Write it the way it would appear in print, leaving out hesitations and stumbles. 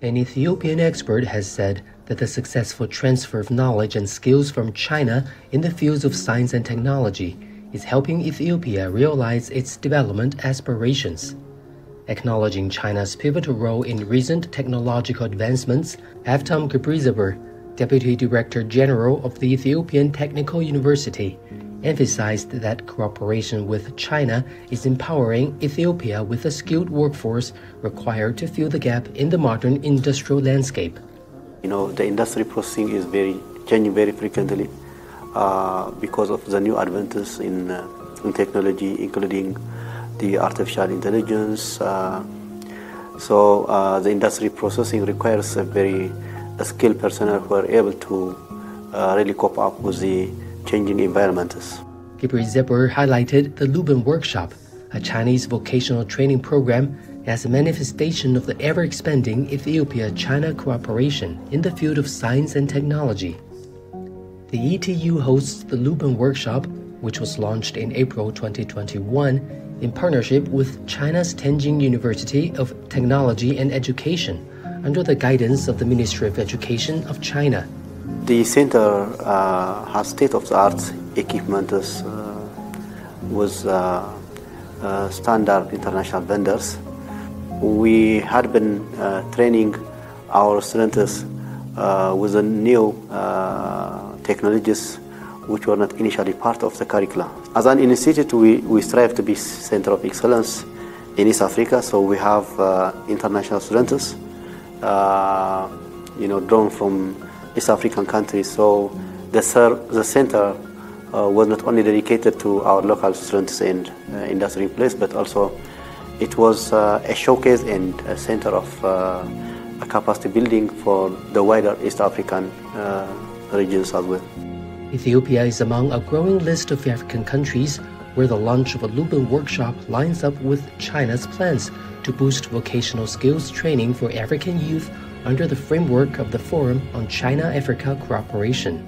An Ethiopian expert has said that the successful transfer of knowledge and skills from China in the fields of science and technology is helping Ethiopia realize its development aspirations. Acknowledging China's pivotal role in recent technological advancements, Avtam Gebrizaber, Deputy Director General of the Ethiopian Technical University, emphasized that cooperation with China is empowering Ethiopia with a skilled workforce required to fill the gap in the modern industrial landscape. The industry processing is changing very frequently because of the new advances in technology, including the artificial intelligence. So the industry processing requires a very skilled personnel who are able to really cope up with the changing environments. Gebrizaber highlighted the Luban Workshop, a Chinese vocational training program, as a manifestation of the ever-expanding Ethiopia-China cooperation in the field of science and technology. The ETU hosts the Luban Workshop, which was launched in April 2021 in partnership with China's Tianjin University of Technology and Education under the guidance of the Ministry of Education of China. The center has state-of-the-art equipment with standard international vendors. We had been training our students with the new technologies which were not initially part of the curriculum. As an institute, we strive to be center of excellence in East Africa, so we have international students, drawn from East African countries. So the center was not only dedicated to our local students and industry place, but also it was a showcase and a center of a capacity building for the wider East African regions as well. Ethiopia is among a growing list of African countries where the launch of a Luban workshop lines up with China's plans to boost vocational skills training for African youth under the framework of the Forum on China-Africa Cooperation.